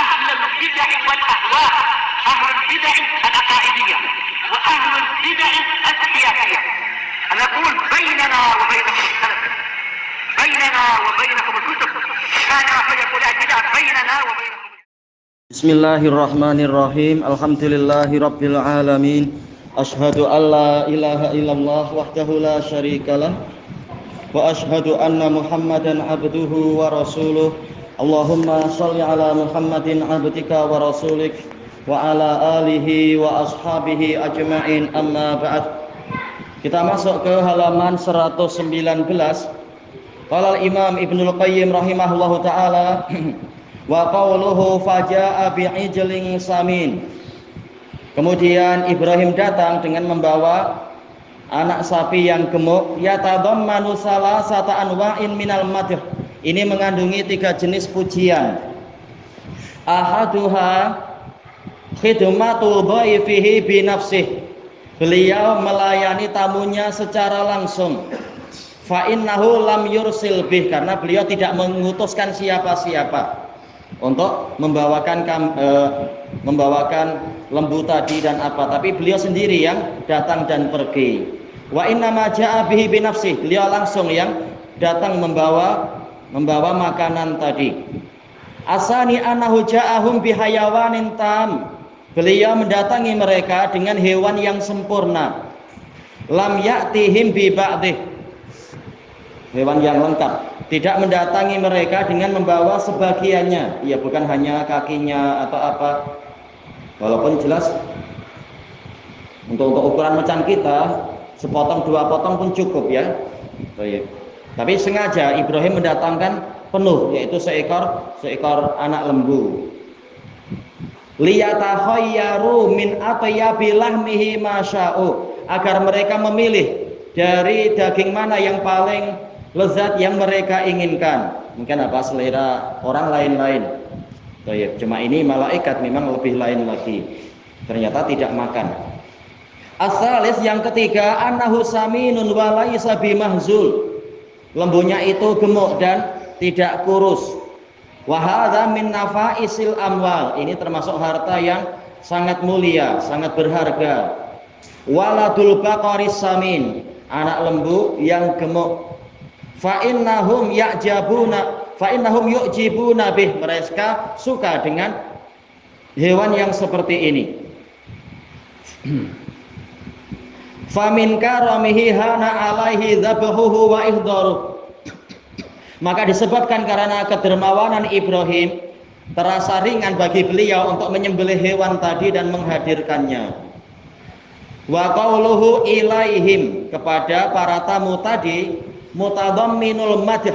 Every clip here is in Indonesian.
أهل البدع والأهواء، أهل البدع العقائدية وأهل البدع السياسية. أنا أقول بيننا وبينكم السلف، بيننا وبينكم الكتب، كان فيقول البدع بيننا وبينكم. Bismillahirrahmanirrahim. Alhamdulillahi rabbil alamin. Asyhadu an la ilaha illallah wahdahu la syarikalah wa asyhadu anna Muhammadan abduhu wa rasuluh. Allahumma shalli ala Muhammadin abdika wa rasulik wa ala alihi wa ashabihi ajma'in, amma ba'd. Kita masuk ke halaman 119. Qala al-Imam Ibnul Qayyim rahimahullahu taala wa qawluhu faja'a bi'ijlin samin. Kemudian Ibrahim datang dengan membawa anak sapi yang gemuk. Yatadammanu salasata anwa'in minal madh. Ini mengandungi 3 jenis pujian. Ahaduha khidmatu dhaifihi bi nafsihi. Beliau melayani tamunya secara langsung. Fa innahu lam yursil bih, karena beliau tidak mengutuskan siapa-siapa untuk membawakan lembu tadi dan apa, tapi beliau sendiri yang datang dan pergi. Wa inna ma ja'a bihi bi nafsihi, beliau langsung yang datang membawa makanan tadi. Asani anahu ja'ahum bi hayawanin tam, beliau mendatangi mereka dengan hewan yang sempurna. Lam ya'tihim bi ba'dih, hewan yang lengkap. Tidak mendatangi mereka dengan membawa sebagiannya, ya bukan hanya kakinya atau apa. Walaupun jelas untuk ukuran macam kita, sepotong 2 potong pun cukup ya. Tapi sengaja Ibrahim mendatangkan penuh, yaitu seekor anak lembu. Liyatakhayyaru min atyabi lahmihi masya'u, agar mereka memilih dari daging mana yang paling lezat yang mereka inginkan. Mungkin apa, selera orang lain-lain. Cuma ini malaikat memang lebih lain lagi, ternyata tidak makan. As-salis, yang ketiga, annahu saminun wa laisa bimahzul, lembunya itu gemuk dan tidak kurus. Wa hadza min nafaisil amwal, ini termasuk harta yang sangat mulia, sangat berharga. Waladul baqaris samin, anak lembu yang gemuk. Fa innahum yu'jibuna bih, mereka suka dengan hewan yang seperti ini. Fa min karamihi hana alaihi dzabahuhu wa ihdaruh, maka disebabkan karena kedermawanan Ibrahim, terasa ringan bagi beliau untuk menyembelih hewan tadi dan menghadirkannya. Wa qauluhu ilaihim, kepada para tamu tadi, mutadamminul madh,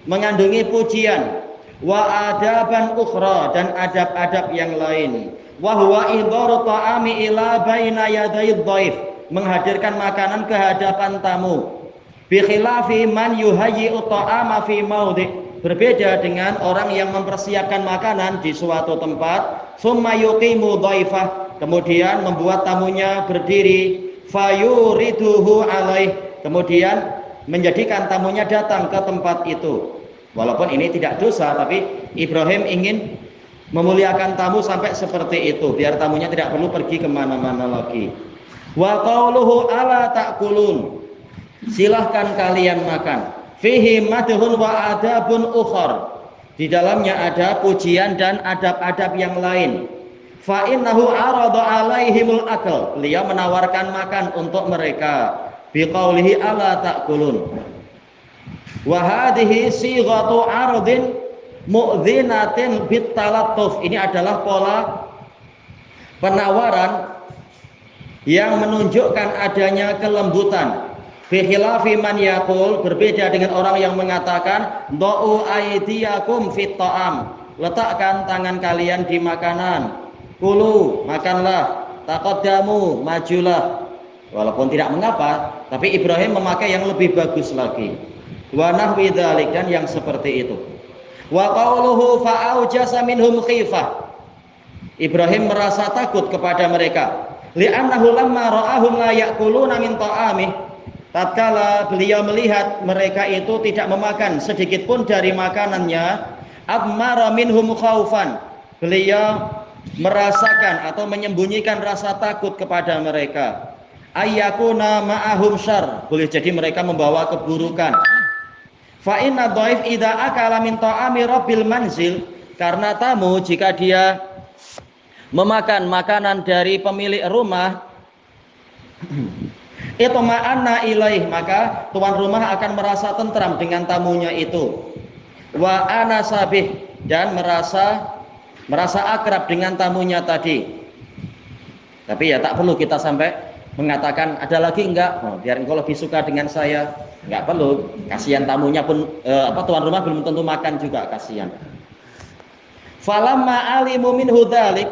mengandungi pujian. Wa adaban ukhra, dan adab-adab yang lain. Wa huwa idharu ta'ami ila baina yadayid dhaif, menghadirkan makanan ke hadapan tamu. Bi khilafi man yuhayyi'u ta'ama fi maudhi, berbeda dengan orang yang mempersiapkan makanan di suatu tempat. Summa yuqimu dhaifah, kemudian membuat tamunya berdiri. Fayuriduhu alaih, kemudian menjadikan tamunya datang ke tempat itu. Walaupun ini tidak dosa, tapi Ibrahim ingin memuliakan tamu sampai seperti itu, biar tamunya tidak perlu pergi kemana-mana lagi. Wa qauluhu ala ta'kulun, silahkan kalian makan. Fihi madhun wa adabun ukhar, di dalamnya ada pujian dan adab-adab yang lain. Fa innahu arada alaihimul akal, beliau menawarkan makan untuk mereka. Biqaulihi ala ta'kulun. Wa hadhihi sighatu 'ardin mu'dzinatin bitalattuf, ini adalah pola penawaran yang menunjukkan adanya kelembutan. Bi khilafi man yaqul, berbeda dengan orang yang mengatakan da'u aydiyakum fit ta'am, letakkan tangan kalian di makanan. Kulu, makanlah. Taqaddamu, majulah. Walaupun tidak mengapa, tapi Ibrahim memakai yang lebih bagus lagi. Wa nahwi dzalik, dan yang seperti itu. Wa qauluhu fa'aujasa minhum khifah, Ibrahim merasa takut kepada mereka. Li'annahu lamma ra'ahum la ya'kuluna min ta'amih, tatkala beliau melihat mereka itu tidak memakan sedikit pun dari makanannya. Abmara minhum khaufan, beliau merasakan atau menyembunyikan rasa takut kepada mereka. Ayyakuna ma'ahum syarr, boleh jadi mereka membawa keburukan. Fa inna dhaif idza akala min ta'ami rabbil manzil, karena tamu jika dia memakan makanan dari pemilik rumah, itu ma'anna ilaih, maka tuan rumah akan merasa tentram dengan tamunya itu. Wa ana sabih, dan merasa akrab dengan tamunya tadi. Tapi ya tak perlu kita sampai mengatakan ada lagi enggak, biar engkau lebih suka dengan saya. Enggak perlu, kasihan tamunya pun tuan rumah belum tentu makan juga, kasihan. Falamma alimu minhu dzalik,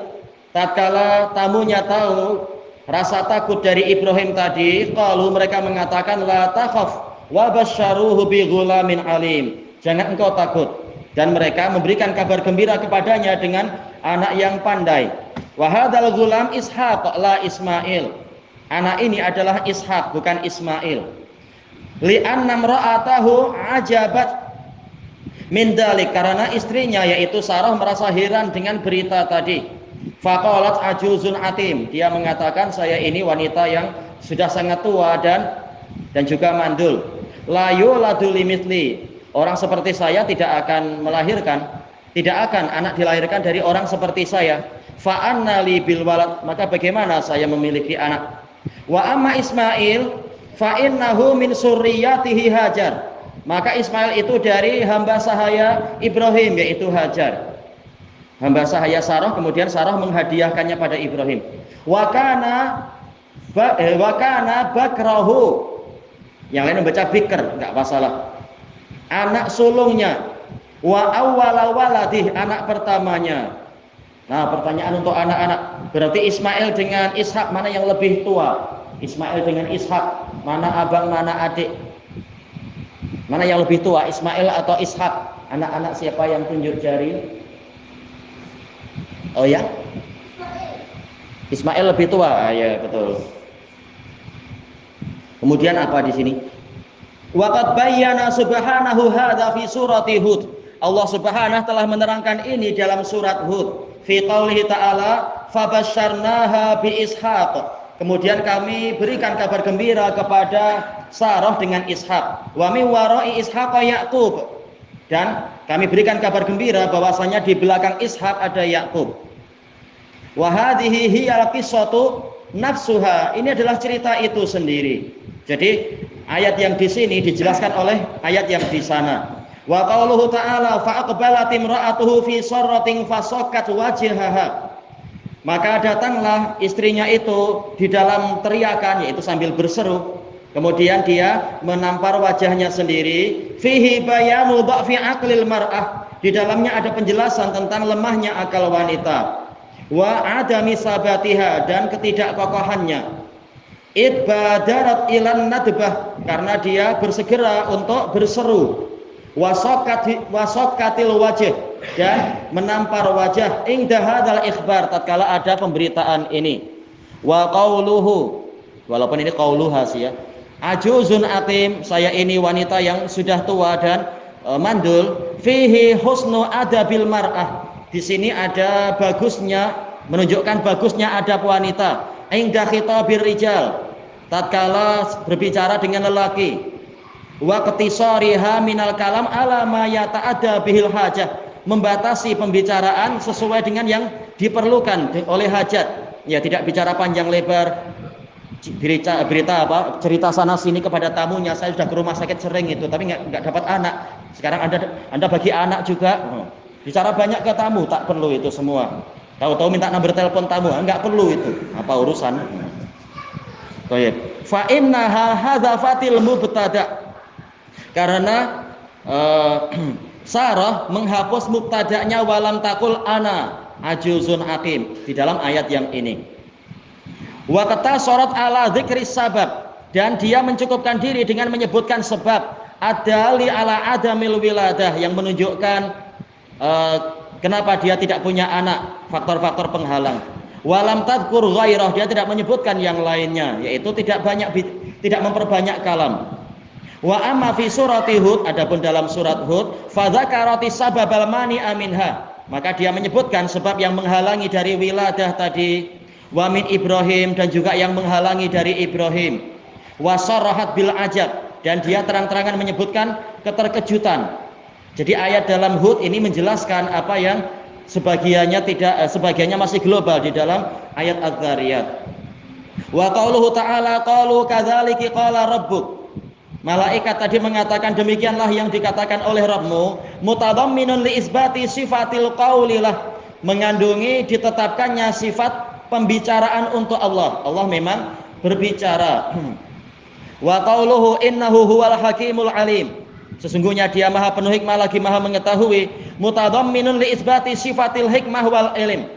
tatkala tamunya tahu rasa takut dari Ibrahim tadi, qalu, mereka mengatakan la takhaf wa basyaruhu bi ghulamin alim. Jangan engkau takut, dan mereka memberikan kabar gembira kepadanya dengan anak yang pandai. Wa hadzal ghulam Ishaq la Ismail. Anak ini adalah Ishaq, bukan Ismail. Li'anna imra'atahu ajabat min dalik, karena istrinya yaitu Sarah merasa heran dengan berita tadi. Faqalat ajuzun atim, dia mengatakan saya ini wanita yang sudah sangat tua dan juga mandul. La yuladu limithli, orang seperti saya tidak akan melahirkan, tidak akan anak dilahirkan dari orang seperti saya. Fa anna li bil walad, maka bagaimana saya memiliki anak? Wa amma Ismail fa innahu min surriyatihi Hajar, maka Ismail itu dari hamba sahaya Ibrahim, yaitu Hajar. Hamba sahaya Sarah, kemudian Sarah menghadiahkannya pada Ibrahim. Wa kana bakrahu, yang lain membaca bikr, enggak masalah. Anak sulungnya. Wa awwala waladih, anak pertamanya. Nah, pertanyaan untuk anak-anak, berarti Ismail dengan Ishak mana yang lebih tua? Ismail dengan Ishak, mana abang, mana adik? Mana yang lebih tua, Ismail atau Ishak? Anak-anak siapa yang tunjuk jari? Oh ya? Ismail lebih tua. Ah, ya, betul. Kemudian apa di sini? Waqad bayyana subhanahu hadza fi surati Hud. Allah Subhanahu telah menerangkan ini dalam surat Hud. Fi qaulihi ta'ala fabasyarnaha bi Ishaq. Kemudian kami berikan kabar gembira kepada Sarah dengan Ishak. Wa min wara'i Ishaq Yaqub. Dan kami berikan kabar gembira bahwasanya di belakang Ishak ada Yakub. Wa hadhihi hiyal qissatu nafsuha. Ini adalah cerita itu sendiri. Jadi ayat yang di sini dijelaskan oleh ayat yang di sana. Wa qauluhu ta'ala fa aqbalat imra'atuhu fi sarratin fasakkat wajhaha. Maka datanglah istrinya itu di dalam teriakan, yaitu sambil berseru. Kemudian dia menampar wajahnya sendiri. Fihi bayanu dha'fi aqlil mar'ah. Di dalamnya ada penjelasan tentang lemahnya akal wanita. Wa adami sabatiha, dan ketidakkokohannya. Idbadarat ilan nadbah, karena dia bersegera untuk berseru. Wasakatil wajah, dan menampar wajah inda hadzal ikhbar, tatkala ada pemberitaan ini. Wa qauluhu, walaupun ini qauluha sih ya, ajuzun atim, saya ini wanita yang sudah tua dan mandul. Fihi husnu adabil mar'ah, di sini ada bagusnya, menunjukkan bagusnya adab wanita. Inda khitabir rijal, tatkala berbicara dengan lelaki. Wa qtisariha minal kalam ala ma yata'adda bihil hajah, membatasi pembicaraan sesuai dengan yang diperlukan oleh hajat. Ya, tidak bicara panjang lebar, berita apa, cerita sana sini kepada tamunya, saya sudah ke rumah sakit sering itu tapi nggak dapat anak. Sekarang anda bagi anak juga. Bicara banyak ke tamu, tak perlu itu semua. Tahu-tahu minta nomor telepon tamu, nggak perlu itu. Apa urusan? Baik. Fa inna hadzafatil mubtada, karena Sarah menghapus mubtada'nya walam takul ana ajuzun aqim di dalam ayat yang ini. Wa qatasarat ala dzikri sabab, dan dia mencukupkan diri dengan menyebutkan sebab adali ala adamil wiladah, yang menunjukkan kenapa dia tidak punya anak, faktor-faktor penghalang. Walam tadkur ghairah, dia tidak menyebutkan yang lainnya, yaitu tidak memperbanyak kalam. Wa amma fi surati Hud, adapun dalam surat Hud, fa dzakarati sababal mani'a minha, Maka dia menyebutkan sebab yang menghalangi dari wiladah tadi, wa min Ibrahim, dan juga yang menghalangi dari Ibrahim, wa sarahat bil ajab, dan dia terang-terangan menyebutkan keterkejutan. Jadi ayat dalam Hud ini menjelaskan apa yang sebagiannya tidak, sebagiannya masih global di dalam ayat Az-Zariyat. Wa qauluhu ta'ala qalu kadzalika qala rabbuk. Malaikat tadi mengatakan demikianlah yang dikatakan oleh Rabbmu, mutadamminun li isbati sifatil qaulilah, mengandungi ditetapkannya sifat pembicaraan untuk Allah. Allah memang berbicara. Wa qauluhu innahu huwal hakimul alim, sesungguhnya dia maha penuh hikmah lagi maha mengetahui. Mutadamminun li isbati sifatil hikmah wal ilm,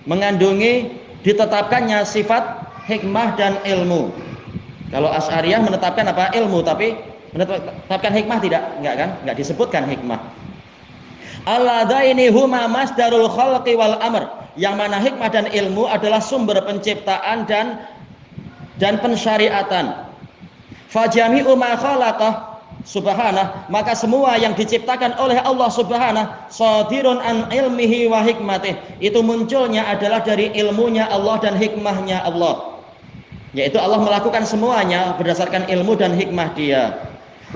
mengandungi ditetapkannya sifat hikmah dan ilmu. Kalau Asy'ariyah menetapkan apa? Ilmu, tapi menetapkan hikmah tidak, enggak kan? Enggak disebutkan hikmah. Alladaini huma masdarul khalqi wal amr, yang mana hikmah dan ilmu adalah sumber penciptaan dan pensyariatan. Fajami'u ma khalaqah subhanah, maka semua yang diciptakan oleh Allah subhanahu sadirun an ilmihi wa hikmatih, itu munculnya adalah dari ilmunya Allah dan hikmahnya Allah, yaitu Allah melakukan semuanya berdasarkan ilmu dan hikmah dia.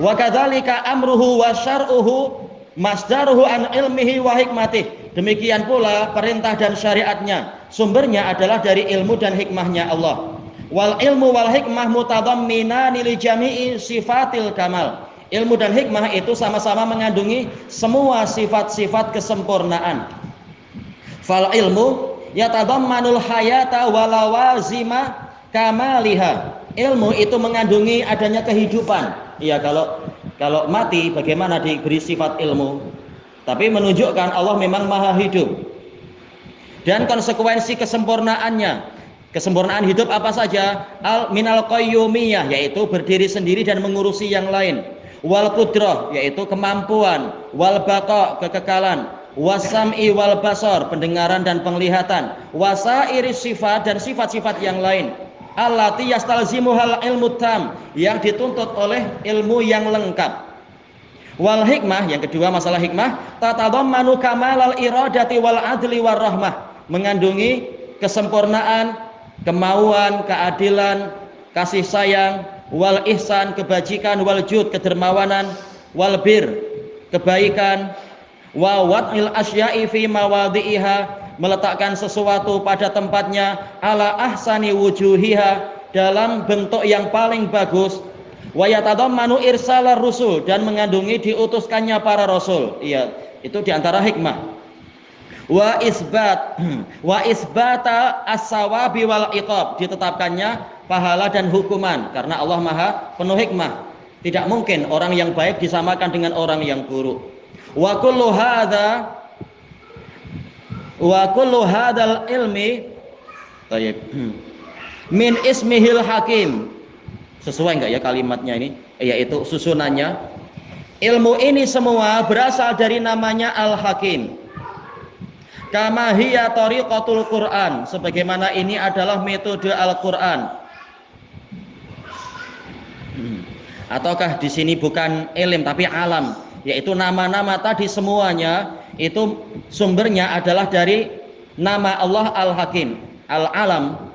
Wa kadzalika amruhu wa syar'uhu masdaruhu an ilmihi wa hikmatih, demikian pula perintah dan syariatnya sumbernya adalah dari ilmu dan hikmahnya Allah. Wal ilmu wal hikmah mutadamminani li jami'i sifatil kamal, ilmu dan hikmah itu sama-sama mengandungi semua sifat-sifat kesempurnaan. Fal ilmu yatadammanul hayata walawazima kamaliha, ilmu itu mengandungi adanya kehidupan. Iya, kalau mati bagaimana diberi sifat ilmu, tapi menunjukkan Allah memang maha hidup. Dan konsekuensi kesempurnaannya, kesempurnaan hidup apa saja? Al minal qayyumiyah, yaitu berdiri sendiri dan mengurusi yang lain. Wal qudrah, yaitu kemampuan. Wal baqa, kekekalan. Wasam'i wal basar, pendengaran dan penglihatan. Wasairi sifat, dan sifat-sifat yang lain. Allati yastalzimuhal ilmu tam, yang dituntut oleh ilmu yang lengkap. Wal hikmah, yang kedua masalah hikmah, tatadammanu kamalal iradati wal adli war rahmah, mengandungi kesempurnaan, kemauan, keadilan, kasih sayang, wal ihsan, kebajikan, wal jud, kedermawanan, wal bir, kebaikan, wa wad'il asya'i fi mawadhi'iha, meletakkan sesuatu pada tempatnya, ala ahsani wujuhiha, dalam bentuk yang paling bagus. Wa yatadammanu irsalar rusul, dan mengandungi diutuskannya para rasul. Iya, itu diantara hikmah. Wa isbata as-sawabi wal iqab, ditetapkannya pahala dan hukuman, karena Allah maha penuh hikmah. Tidak mungkin orang yang baik disamakan dengan orang yang buruk. Wa kullu hadzal ilmi tayyib min ismihil hakim. Sesuai enggak ya kalimatnya ini? Yaitu susunannya. Ilmu ini semua berasal dari namanya Al-Hakim. Kama hiya tariqatul Quran, sebagaimana ini adalah metode Al-Quran. Ataukah di sini bukan ilm tapi alam, yaitu nama-nama tadi semuanya itu sumbernya adalah dari nama Allah Al-Hakim. Al-Alam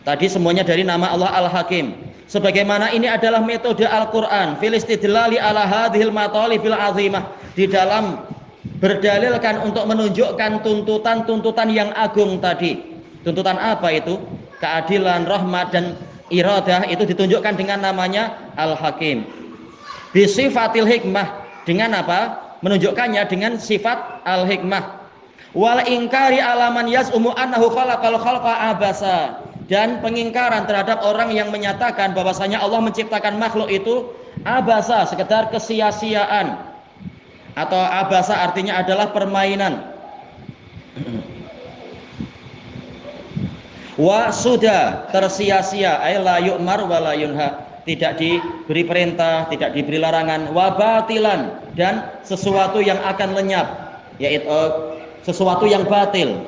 tadi semuanya dari nama Allah Al-Hakim. Sebagaimana ini adalah metode Al-Quran fil istidlali ala hadhil matalibil azimah, di dalam berdalilkan untuk menunjukkan tuntutan-tuntutan yang agung tadi. Tuntutan apa itu? Keadilan, rahmat, dan iradah, itu ditunjukkan dengan namanya Al-Hakim. Bisifatil hikmah, dengan apa? Menunjukkannya dengan sifat al-hikmah. Wal ingkari alaman yaz'umu annahu khalaqal khalqa abasa, dan pengingkaran terhadap orang yang menyatakan bahwasanya Allah menciptakan makhluk itu abasa, sekedar kesia-siaan. Atau abasa artinya adalah permainan. Wa sudah, tersia-sia, ay la yu'mar wa la yunha, tidak diberi perintah, tidak diberi larangan. Wa batilan, dan sesuatu yang akan lenyap, yaitu sesuatu yang batil.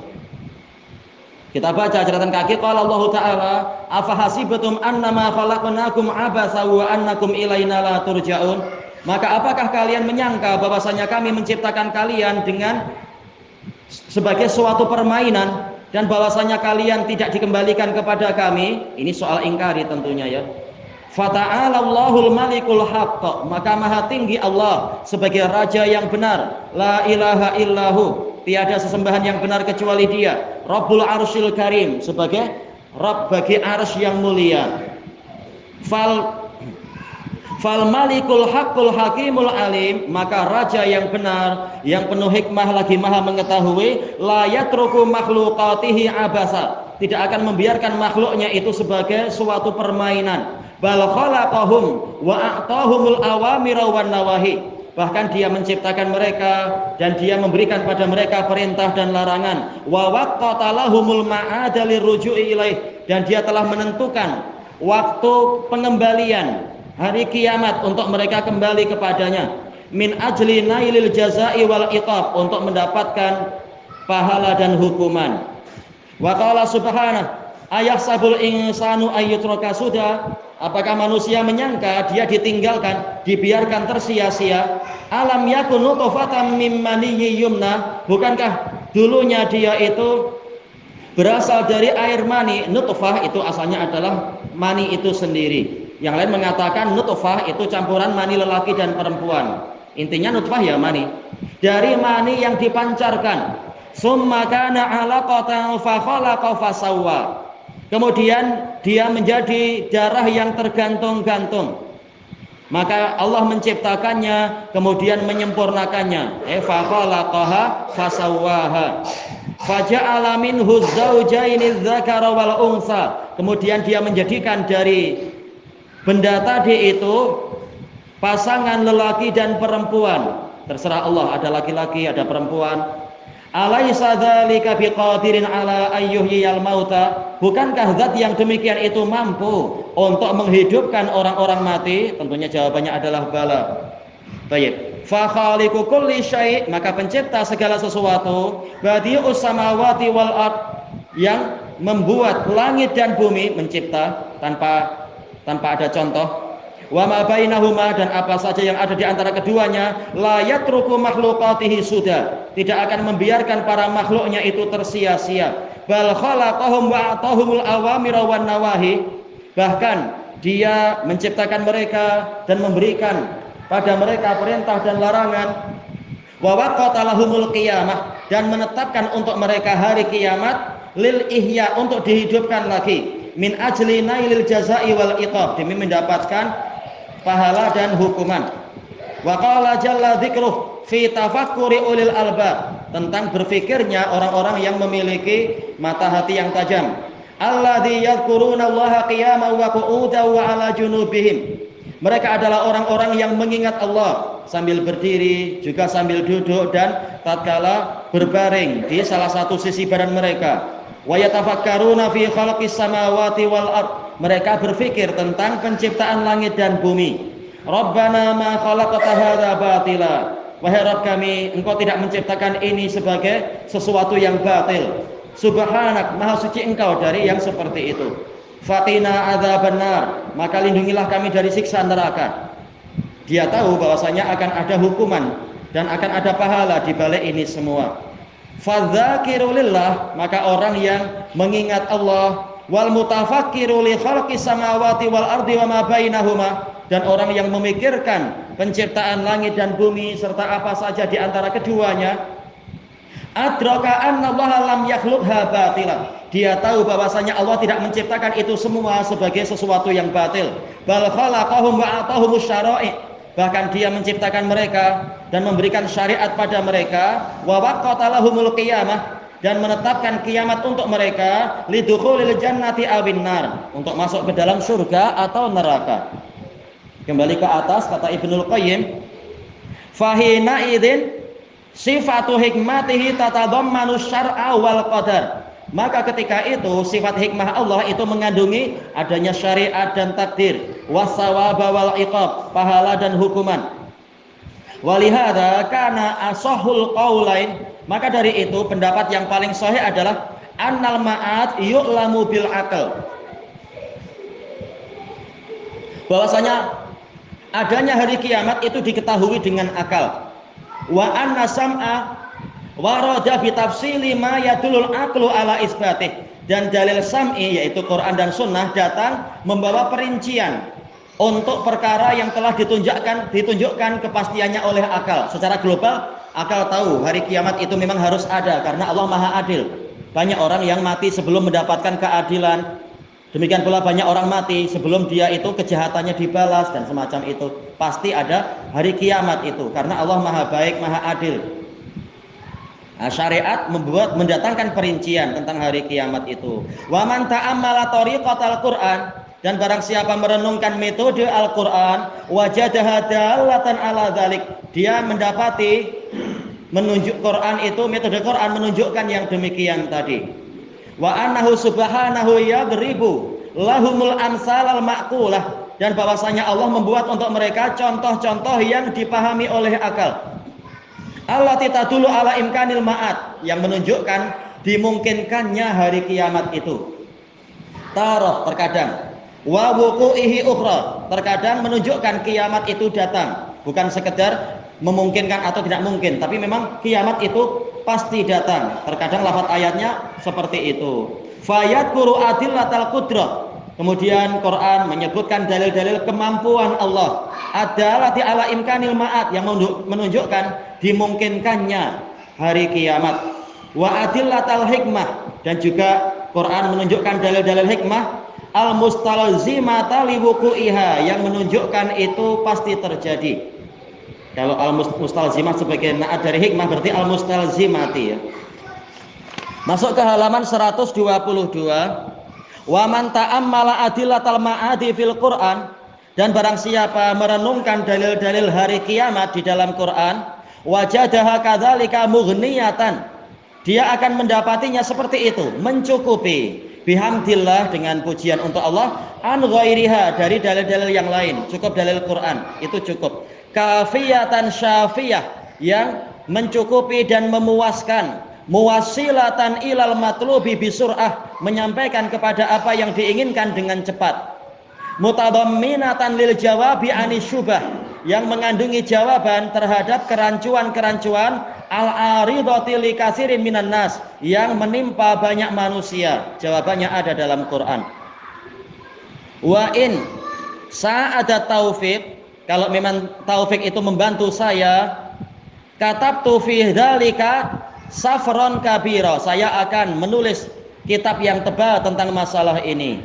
Kita baca catatan kaki, qala Allah Ta'ala afahasibatum annama khalaqnakum abasa wa annakum ilaina la turja'un. Maka apakah kalian menyangka bahwasanya kami menciptakan kalian dengan sebagai suatu permainan dan bahwasanya kalian tidak dikembalikan kepada kami, ini soal ingkari tentunya ya. Fata'alallahul malikul haqq, maka maha tinggi Allah sebagai raja yang benar, la ilaha illahu, tiada sesembahan yang benar kecuali Dia, Rabbul Arsyil Karim, sebagai Rabb bagi arsy yang mulia. Fal malikul haqqul hakimul alim, maka raja yang benar, yang penuh hikmah lagi maha mengetahui, la yatruku makhluqatihi abasa, tidak akan membiarkan makhluknya itu sebagai suatu permainan. Bal khalaqahum wa a'tahumul awamira wan nawahi, bahkan Dia menciptakan mereka dan Dia memberikan pada mereka perintah dan larangan. Wa waqqata lahumul ma'ada lirruju'i ilaih, dan Dia telah menentukan waktu pengembalian hari kiamat untuk mereka kembali kepadanya. Min ajli nailil jazai wal iqab, untuk mendapatkan pahala dan hukuman. Wa qala subhanahu ayahsabul insanu ayyutraka sudah, apakah manusia menyangka dia ditinggalkan, dibiarkan tersia-sia? Alam yakun nutfatan mim maniyyin yumna, bukankah dulunya dia itu berasal dari air mani? Nutfah itu asalnya adalah mani itu sendiri. Yang lain mengatakan nutfah itu campuran mani lelaki dan perempuan. Intinya nutfah ya mani. Dari mani yang dipancarkan. Summa kana 'alaqatan fa khalaqa fa sawwa. Kemudian dia menjadi darah yang tergantung-gantung. Maka Allah menciptakannya, kemudian menyempurnakannya. Fa khalaqaha fa sawwaha. Faja'ala minhu zawjaini dzakara wal unsa. Kemudian Dia menjadikan dari benda tadi itu pasangan lelaki dan perempuan. Terserah Allah, ada laki-laki, ada perempuan. Alaysa dzalika biqadirin ala ayyuhyiyal mauta, bukankah zat yang demikian itu mampu untuk menghidupkan orang-orang mati? Tentunya jawabannya adalah bala. Baik. Fa khaliqu kulli syai', maka pencipta segala sesuatu, badi'us samawati wal ard, yang membuat langit dan bumi, mencipta tanpa ada contoh. Wa ma bainahuma, dan apa saja yang ada di antara keduanya, la yatruku makhluqatihi sudah, tidak akan membiarkan para makhluknya itu tersia-sia. Bal khalaqahum wa atahumul awamira wan nawahi, bahkan Dia menciptakan mereka dan memberikan pada mereka perintah dan larangan. Wa waqata lahumul qiyamah, dan menetapkan untuk mereka hari kiamat, lil ihya, untuk dihidupkan lagi, min ajli nailil jazai wal iqab, demi mendapatkan pahala dan hukuman. Wa qala jalla dzikruh fi tafakkuri ulil albab, tentang berfikirnya orang-orang yang memiliki mata hati yang tajam. Alladzi yadhkurunallaha qiyaman wa qu'udan wa 'ala junubihim, mereka adalah orang-orang yang mengingat Allah sambil berdiri, juga sambil duduk, dan tatkala berbaring di salah satu sisi badan mereka. Wa yatafakkaruna fi khalqis samawati wal ard, mereka berfikir tentang penciptaan langit dan bumi. Rabbana ma khalaqta hadza batila, wahai Rabb kami, Engkau tidak menciptakan ini sebagai sesuatu yang batil. Subhanak, maha suci Engkau dari yang seperti itu. Fatina adzabannar, maka lindungilah kami dari siksa neraka. Dia tahu bahwasanya akan ada hukuman dan akan ada pahala di balik ini semua. Fadzakiru lillah, maka orang yang mengingat Allah, wal mutafakkiru li khalqis samawati wal ardi wa ma bainahuma, dan orang yang memikirkan penciptaan langit dan bumi serta apa saja di antara keduanya. Adraka annallaha lam yakhluqha batila, dia tahu bahwasanya Allah tidak menciptakan itu semua sebagai sesuatu yang batil. Bal khalaqahum wa atahumus syara'i, bahkan Dia menciptakan mereka dan memberikan syariat pada mereka. Wa waqata lahumul qiyamah, dan menetapkan kiamat untuk mereka. Lidukhulil jannati awin nar, untuk masuk ke dalam surga atau neraka. Kembali ke atas, kata Ibnul Qayyim, fahina idzin sifatu hikmatihi tatadammanu syar'a wal qadar, maka ketika itu sifat hikmah Allah itu mengandungi adanya syariat dan takdir, wasawaba wal iqab, pahala dan hukuman. Walihada kana asahul qaulain, maka dari itu pendapat yang paling sahih adalah annal ma'ad yu'lamu bil aql, bahwasanya adanya hari kiamat itu diketahui dengan akal. Wa anna sam'a Warada bi tafsili ma yadulul aqlu ala isbatih, dan dalil sam'i yaitu Quran dan Sunnah datang membawa perincian untuk perkara yang telah ditunjukkan kepastiannya oleh akal. Secara global akal tahu hari kiamat itu memang harus ada karena Allah Maha Adil. Banyak orang yang mati sebelum mendapatkan keadilan. Demikian pula banyak orang mati sebelum dia itu kejahatannya dibalas dan semacam itu. Pasti ada hari kiamat itu karena Allah Maha Baik, Maha Adil. Nah, syariat mendatangkan perincian tentang hari kiamat itu. Wa man ta'ammala tariqatal Qur'an, dan barang siapa merenungkan metode Al-Qur'an, wajadaha dalatan ala dzalik, dia mendapati menunjuk Quran itu, metode Quran menunjukkan yang demikian tadi. Wa annahu subhanahu yadribu lahumul amsalal ma'qulah, dan bahwasanya Allah membuat untuk mereka contoh-contoh yang dipahami oleh akal. Allati tadullu ala imkanil ma'ad, yang menunjukkan dimungkinkannya hari kiamat itu. Tarah terkadang, wa wuqu'ihi ukhra, terkadang menunjukkan kiamat itu datang, bukan sekedar memungkinkan atau tidak mungkin, tapi memang kiamat itu pasti datang. Terkadang lafaz ayatnya seperti itu. Fayadkuru adillatal qudrah, kemudian Quran menyebutkan dalil-dalil kemampuan Allah. Adallati ala imkanil ma'ad, yang menunjukkan dimungkinkannya hari kiamat. Wa adillatal hikmah, dan juga Quran menunjukkan dalil-dalil hikmah al-mustalzimata liwuqu'iha, yang menunjukkan itu pasti terjadi. Kalau al-mustalzimah sebagai naat dari hikmah berarti al-mustalzimati ya. Masuk ke halaman 122. Wa man ta'ammala adillatal ma'adi fil Qur'an, dan barang siapa merenungkan dalil-dalil hari kiamat di dalam Quran, wajadaha kadzalika mughniyatan, dia akan mendapatinya seperti itu, mencukupi. Bihamdillah, dengan pujian untuk Allah, an ghairiha, dari dalil-dalil yang lain. Cukup dalil Quran itu cukup. Kafiyatan syafiyah, yang mencukupi dan memuaskan. Muwasilatan ilal matlubi bisur'ah, menyampaikan kepada apa yang diinginkan dengan cepat. Mutadamminatan lil jawabi anis syubah, yang mengandungi jawaban terhadap kerancuan-kerancuan al-aridati li katsirin minan nas, yang menimpa banyak manusia. Jawabannya ada dalam Quran. Wa in sa'ada taufiq, kalau memang taufik itu membantu saya, katabtu fi dzalika safron kabira, saya akan menulis kitab yang tebal tentang masalah ini.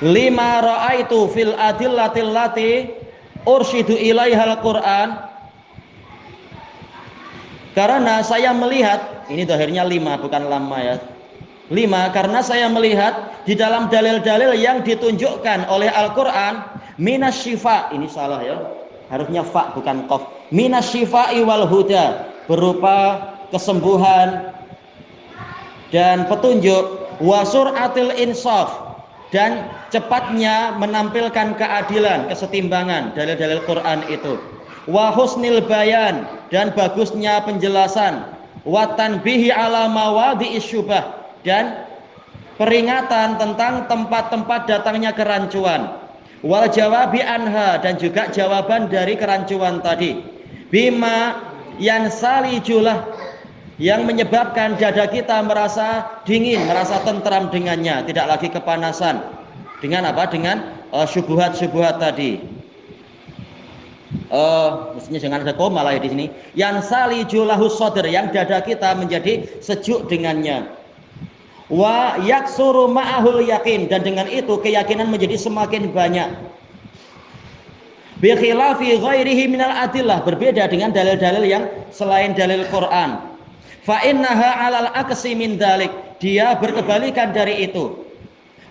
Lima ra'aitu fil adillatil lati ursyidu ilaihal Quran, karena saya melihat, ini dohirnya 5 bukan lama ya, 5, karena saya melihat di dalam dalil-dalil yang ditunjukkan oleh Al-Quran, minas syifa, ini salah ya, harusnya fa bukan qaf, minas syifa'i wal huda, berupa kesembuhan dan petunjuk, wasur atil insaf, dan cepatnya menampilkan keadilan, kesetimbangan dalil-dalil Quran itu, wa husnil bayan, dan bagusnya penjelasan, wa tanbihi ala mawadhi'is syubah, dan peringatan tentang tempat-tempat datangnya kerancuan, wal jawabi anha, dan juga jawaban dari kerancuan tadi, bima yansali julah, yang menyebabkan dada kita merasa dingin, merasa tentram dengannya, tidak lagi kepanasan. Dengan apa? Dengan syubhat-syubhat tadi. Mestinya jangan ada koma lah ya di sini. Yansali julahu sadr, yang dada kita menjadi sejuk dengannya. Wa yaksuru ma'ahul yakin, dan dengan itu keyakinan menjadi semakin banyak. Bi khilafi ghairihi minal adillah, berbeda dengan dalil-dalil yang selain dalil Quran. Fa innaha 'alal aksi min dalik, dia berkebalikan dari itu.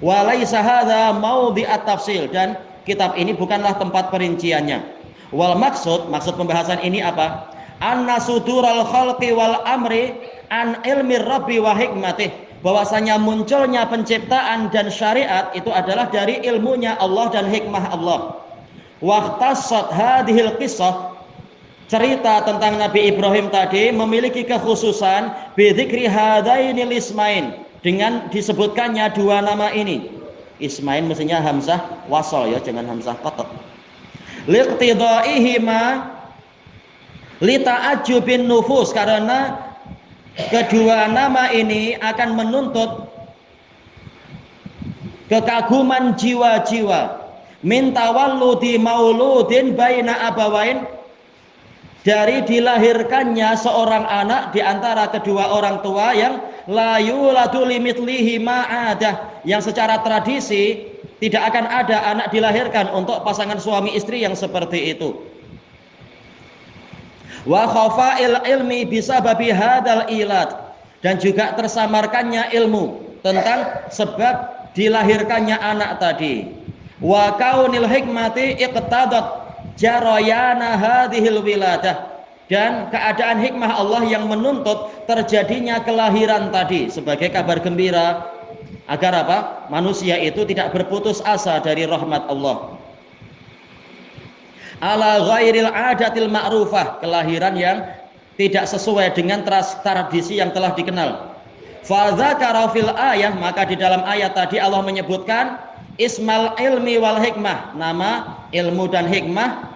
Wa laisa hadza maudhi'at tafsil, dan kitab ini bukanlah tempat perinciannya. Wal maksud pembahasan ini apa? Anna sudural khalqi wal amri an ilmi rabbi wa hikmatih, bahwasanya munculnya penciptaan dan syariat itu adalah dari ilmunya Allah dan hikmah Allah. Waqtasat hadhil qissah, cerita tentang Nabi Ibrahim tadi memiliki kekhususan bidzikri hadainil ismain, dengan disebutkannya dua nama ini. Ismain mestinya hamzah wasal ya, jangan hamzah qat'ah. Liqtidaihima Lita'ajjubin nufus, karena kedua nama ini akan menuntut kekaguman jiwa-jiwa. Min tawalludi mauludin baina abawain, dari dilahirkannya seorang anak di antara kedua orang tua yang la yuladu limitlihi ma'adah, yang secara tradisi tidak akan ada anak dilahirkan untuk pasangan suami istri yang seperti itu. Wa khafa'il ilmi bisababi hadal ilad, dan juga tersamarkannya ilmu tentang sebab dilahirkannya anak tadi. Wa kaunil hikmati iqtadat jarayana hadhil wiladah, dan keadaan hikmah Allah yang menuntut terjadinya kelahiran tadi sebagai kabar gembira agar apa? Manusia itu tidak berputus asa dari rahmat Allah. Ala ghairil adatil ma'rufah, kelahiran yang tidak sesuai dengan tradisi yang telah dikenal. Fa dzakara fil ayah, maka di dalam ayat tadi Allah menyebutkan ismal ilmi wal hikmah, nama ilmu dan hikmah,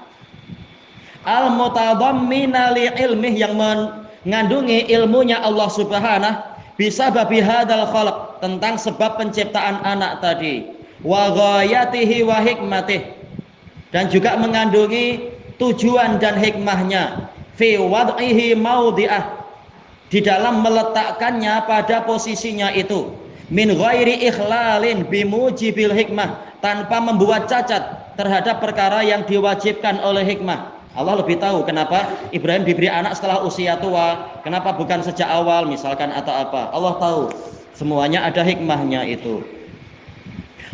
al mutadammina li ilmih, yang mengandungi ilmunya Allah Subhanahu bisa babi hadal khalq, tentang sebab penciptaan anak tadi, wa ghayatihi wa hikmatih, dan juga mengandungi tujuan dan hikmahnya, fi wad'ihi maudhi'ah, di dalam meletakkannya pada posisinya itu, min ghairi ikhlalin bimujibil hikmah, tanpa membuat cacat terhadap perkara yang diwajibkan oleh hikmah. Allah lebih tahu kenapa Ibrahim diberi anak setelah usia tua, kenapa bukan sejak awal misalkan atau apa. Allah tahu, semuanya ada hikmahnya itu.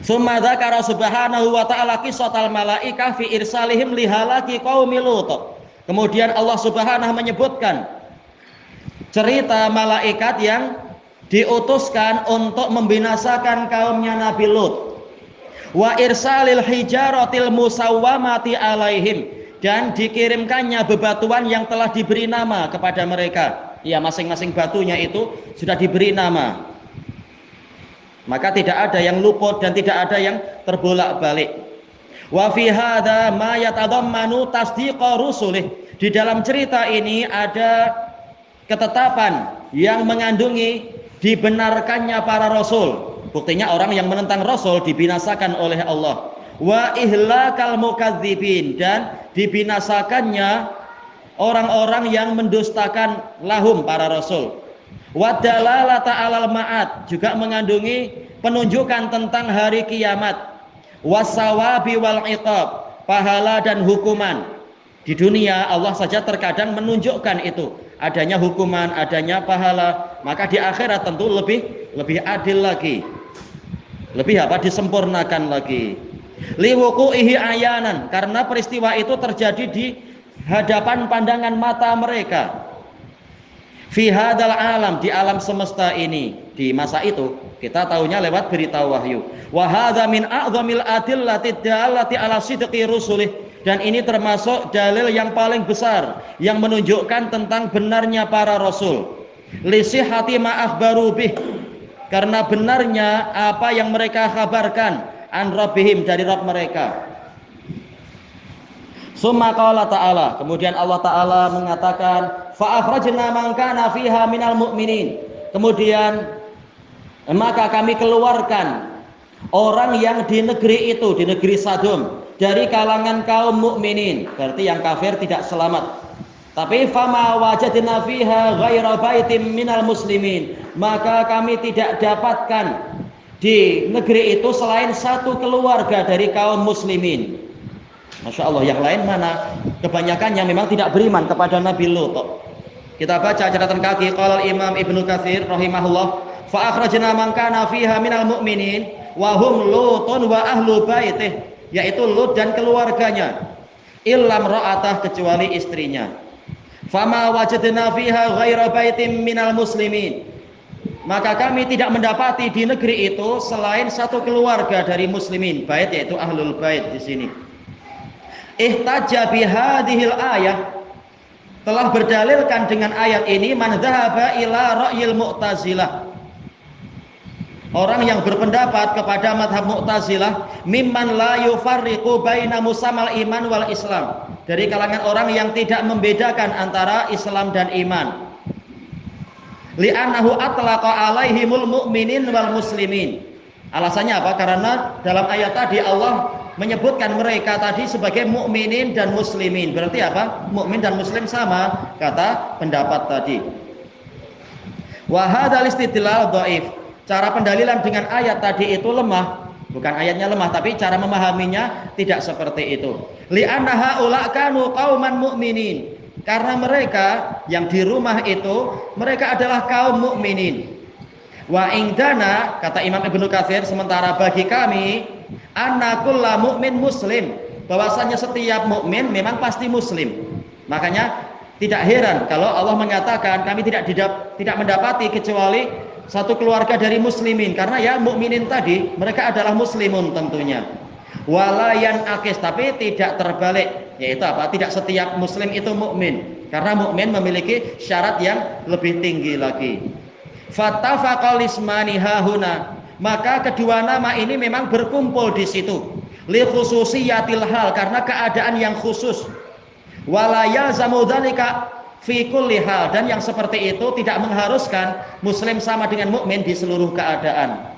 Summa dzakara subhanahu wa ta'ala qissatal malaikah fi irsalihim lihalaki qaumi Lut. Kemudian Allah Subhanahu menyebutkan cerita malaikat yang diutuskan untuk membinasakan kaumnya Nabi Lut. Wa irsalil hijaratil musawwamati alaihim, dan dikirimkannya bebatuan yang telah diberi nama kepada mereka. Ya, masing-masing batunya itu sudah diberi nama. Maka tidak ada yang luput dan tidak ada yang terbolak-balik. Wa fi hadza ma yatadammanu tasdiqa rusulih. Di dalam cerita ini ada ketetapan yang mengandungi dibenarkannya para rasul. Buktinya orang yang menentang rasul dibinasakan oleh Allah. Wa ihlakal mukadzibin, dan dibinasakannya orang-orang yang mendustakan lahum, para rasul. Wa dalalata 'alal ma'ad, juga mengandungi penunjukan tentang hari kiamat. Wasawabi wal iqab, pahala dan hukuman. Di dunia Allah saja terkadang menunjukkan itu, adanya hukuman, adanya pahala, maka di akhirat tentu lebih adil lagi. Lebih apa? Disempurnakan lagi. Liwuqu'ihi ayanan, karena peristiwa itu terjadi di hadapan pandangan mata mereka. Fi hadzal alam, di alam semesta ini. Di masa itu kita tahunya lewat berita wahyu. Wa hadza min a'dzamil adillati dallati ala sidqi rusulih, dan ini termasuk dalil yang paling besar yang menunjukkan tentang benarnya para rasul. Li sihhati ma akhbaru bih, karena benarnya apa yang mereka kabarkan, an rabbihim, dari Rabb mereka. Summa qala ta'ala, kemudian Allah Ta'ala mengatakan, fa akhrajna man kana fiha minal mu'minin, kemudian maka kami keluarkan orang yang di negeri itu, di negeri Sadum, dari kalangan kaum mukminin, berarti yang kafir tidak selamat. Tapi fama wajadna fiha ghaira baitim minal muslimin, maka kami tidak dapatkan di negeri itu selain satu keluarga dari kaum muslimin. Masya Allah, yang lain mana? Kebanyakannya memang tidak beriman kepada Nabi Lut. Kita baca catatan kaki, qala Imam Ibnu Katsir rahimahullah, fa akhrajna man kana fiha minal mu'minin wa hum Lutun wa ahlu baitih, yaitu Lut dan keluarganya, illam ra'atah, kecuali istrinya. Fama wajadna fiha ghaira baitim minal muslimin, maka kami tidak mendapati di negeri itu selain satu keluarga dari muslimin. Bait yaitu ahlul bait di sini. Ihtajja bihadhil ayah, telah berdalilkan dengan ayat ini man dzahaba ila ra'yil mu'tazilah, orang yang berpendapat kepada mazhab Mu'tazilah, mimman la yufarriqu baina musamal iman wal Islam, dari kalangan orang yang tidak membedakan antara Islam dan iman. Li'annahu atlaqa alaihimul mu'minin wal muslimin. Alasannya apa? Karena dalam ayat tadi Allah menyebutkan mereka tadi sebagai mukminin dan muslimin. Berarti apa? Mukmin dan muslim sama, kata pendapat tadi. Wa hadzal istidlal dhaif. Cara pendalilan dengan ayat tadi itu lemah. Bukan ayatnya lemah, tapi cara memahaminya tidak seperti itu. Li'anna haula kanu qauman mu'minin. Karena mereka yang di rumah itu, mereka adalah kaum mukminin. Wa indana, kata Imam Ibnu Katsir, sementara bagi kami anna kulla mu'min muslim, bahwasanya setiap mukmin memang pasti muslim. Makanya tidak heran kalau Allah mengatakan kami tidak mendapati kecuali satu keluarga dari muslimin, karena ya mukminin tadi mereka adalah muslimun tentunya. Walayan akis, tapi tidak terbalik, yaitu apa? Tidak setiap muslim itu mukmin, karena mukmin memiliki syarat yang lebih tinggi lagi. Fattafaqal ismani hahuna, maka kedua nama ini memang berkumpul di situ. Li khususiyatil hal, karena keadaan yang khusus. Wala yalzamu dzalika fi kulli hal, dan yang seperti itu tidak mengharuskan muslim sama dengan mukmin di seluruh keadaan.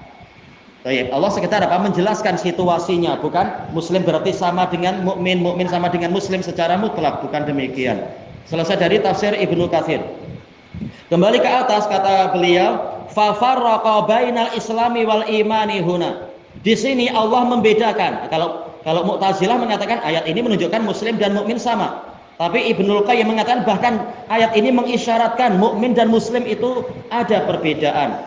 Baik, Allah sekedar apa? Menjelaskan situasinya, bukan muslim berarti sama dengan mukmin, mukmin sama dengan muslim secara mutlak, bukan demikian. Selesai dari tafsir Ibnu Katsir. Kembali ke atas, kata beliau, fa farraqa bainal islami wal imani huna. Di sini Allah membedakan. Kalau Mu'tazilah mengatakan ayat ini menunjukkan muslim dan mukmin sama. Tapi Ibnul Qayyim mengatakan bahkan ayat ini mengisyaratkan mukmin dan muslim itu ada perbedaan.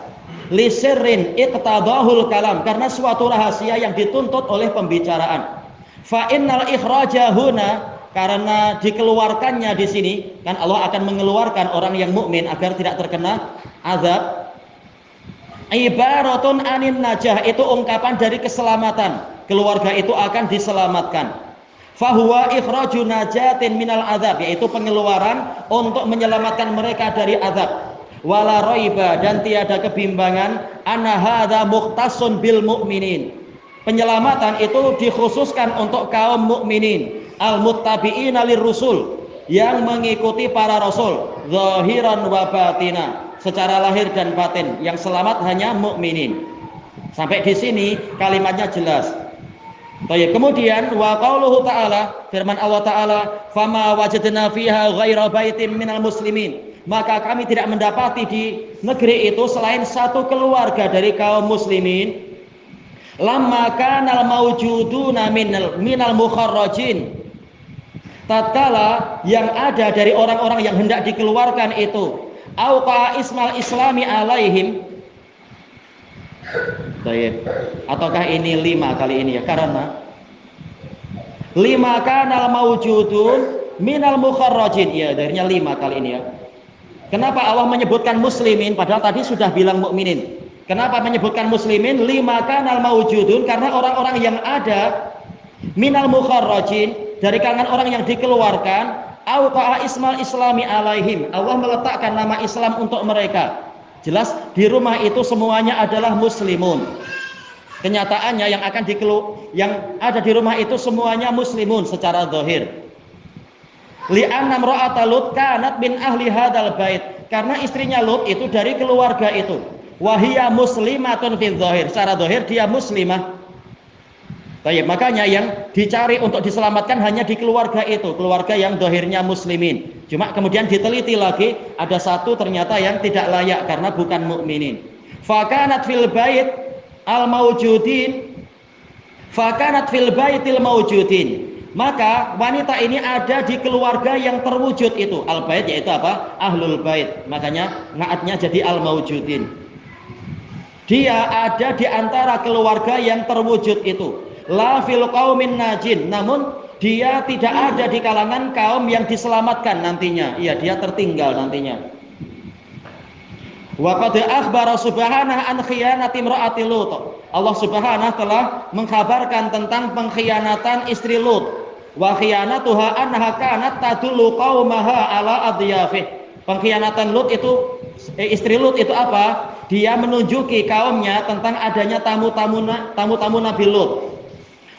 Li sirrin iqtadahul kalam, karena suatu rahasia yang dituntut oleh pembicaraan. Fa innal ikhraja huna, karena dikeluarkannya di sini kan Allah akan mengeluarkan orang yang mukmin agar tidak terkena azab. Ibaratun anin najah, itu ungkapan dari keselamatan, keluarga itu akan diselamatkan. Fahuwa ikhraju najatin minal azab, yaitu pengeluaran untuk menyelamatkan mereka dari azab. Wala raiba, dan tiada kebimbangan, anna hadza mukhtassun bil mu'minin. Penyelamatan itu dikhususkan untuk kaum mukminin al-muttabi'ina lirrusul, yang mengikuti para rasul, zahiran wa batina, secara lahir dan batin. Yang selamat hanya mukminin. Sampai di sini kalimatnya jelas. Baik, kemudian wa qauluhu ta'ala, firman Allah Ta'ala, fama wajadna fiha ghaira baitin minal muslimin, maka kami tidak mendapati di negeri itu selain satu keluarga dari kaum muslimin. Lamma kanal mawjuduna minal mukharrajin, tatkala yang ada dari orang-orang yang hendak dikeluarkan itu, auqa ismal islami alaihim. Baik, ataukah ini 5 kali ini ya? Karena 5 kanal mawjudun minal mukharrajin, ya darinya 5 kali ini ya. Kenapa Allah menyebutkan muslimin padahal tadi sudah bilang mukminin? Kenapa menyebutkan muslimin? 5 kanal mawjudun, karena orang-orang yang ada minal mukharrajin, dari kalangan orang yang dikeluarkan, auqa ismal islami alaihim, Allah meletakkan nama Islam untuk mereka. Jelas di rumah itu semuanya adalah muslimun. Kenyataannya yang ada di rumah itu semuanya muslimun secara zahir. Li'anna imra'ata Lut kanat min ahli hadzal bait, karena istrinya Lut itu dari keluarga itu. Wa hiya muslimatun fi dzahir, secara zahir dia muslimah. Baik, makanya yang dicari untuk diselamatkan hanya di keluarga itu, keluarga yang zahirnya muslimin. Cuma kemudian diteliti lagi, ada satu ternyata yang tidak layak karena bukan mukminin. Fakanat fil bait al mawjudin, fakanat fil baitil mawjudin, maka wanita ini ada di keluarga yang terwujud itu. Al bait yaitu apa? Ahlul bait. Makanya ngaatnya jadi al mawjudin. Dia ada di antara keluarga yang terwujud itu. La fil qaumin najin, namun dia tidak ada di kalangan kaum yang diselamatkan nantinya. Iya, dia tertinggal nantinya. Wa qad akhbara subhanahu an khiyanati imraati Lut. Allah Subhanahu telah mengkhabarkan tentang pengkhianatan istri Lut. Wa khiyanatuha annaha kanat tadullu qaumaha ala adyafih. Pengkhianatan Lut itu istri Lut itu apa? Dia menunjuki kaumnya tentang adanya tamu-tamu Nabi Lut.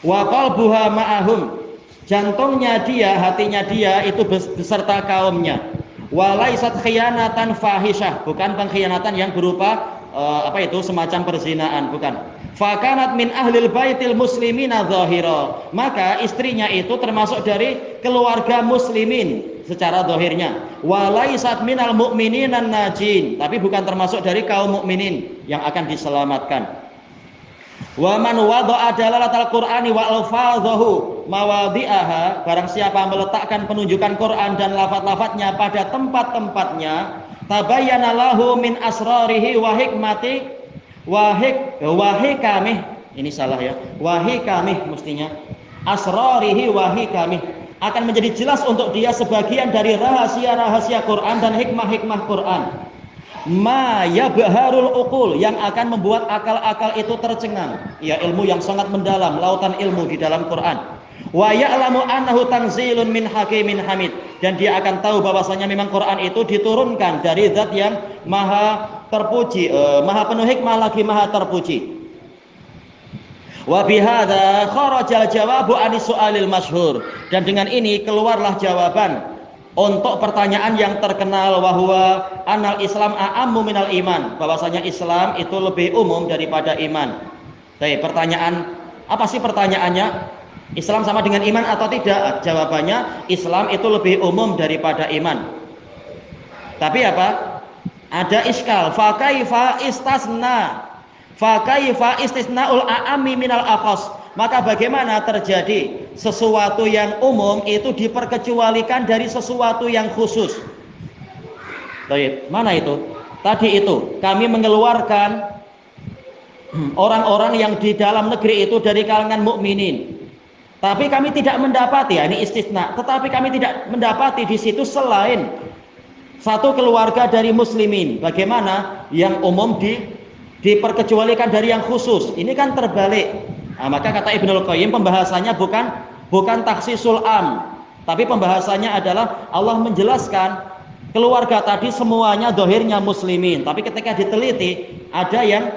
Wa qalbuha ma'ahum, jantungnya dia, hatinya dia itu beserta kaumnya. Walaisat khiyanatan fahisyah, bukan pengkhianatan yang berupa semacam perzinaan, bukan. Fakanat min ahlil baitil muslimina zahira, maka istrinya itu termasuk dari keluarga muslimin secara zahirnya. Walaisat minal mu'mininan najin, tapi bukan termasuk dari kaum mukminin yang akan diselamatkan. Wa man wada'a dalalatal Qur'ani wa alfadhahu mawadhi'aha, barang siapa meletakkan penunjukan Quran dan lafaz-lafaznya pada tempat-tempatnya, tabayyana lahu min asrarihi wa hikmati wa hikamih, ini salah ya, wa hikamih mestinya, asrarihi wa hikamih, akan menjadi jelas untuk dia sebagian dari rahasia-rahasia Quran dan hikmah-hikmah Quran. Ma yabharul uqul, yang akan membuat akal-akal itu tercengang, ya ilmu yang sangat mendalam, lautan ilmu di dalam Quran. Wa ya'lamu annahu tanzilun min hakimin hamid, dan dia akan tahu bahwasanya memang Quran itu diturunkan dari zat yang maha terpuji, maha penuh hikmah lagi maha terpuji. Wa bihadza kharajal jawabu anis su'alil masyhur, dan dengan ini keluarlah jawaban untuk pertanyaan yang terkenal, bahwa anal Islam a'ammu minal iman, bahwasanya Islam itu lebih umum daripada iman. Baik, pertanyaan apa sih pertanyaannya? Islam sama dengan iman atau tidak? Jawabannya Islam itu lebih umum daripada iman. Tapi apa? Ada iskal. Fa kaifa istisnaul a'ammi minal akhas. Maka bagaimana terjadi sesuatu yang umum itu diperkecualikan dari sesuatu yang khusus? Baik, mana itu? Tadi itu kami mengeluarkan orang-orang yang di dalam negeri itu dari kalangan mukminin. Tapi kami tidak mendapati, ya ini istisna, tetapi kami tidak mendapati di situ selain satu keluarga dari muslimin. Bagaimana yang umum diperkecualikan dari yang khusus? Ini kan terbalik. Nah, maka kata Ibnul Qayyim, pembahasannya bukan takhsisul am, tapi pembahasannya adalah Allah menjelaskan keluarga tadi semuanya dohirnya muslimin, tapi ketika diteliti ada yang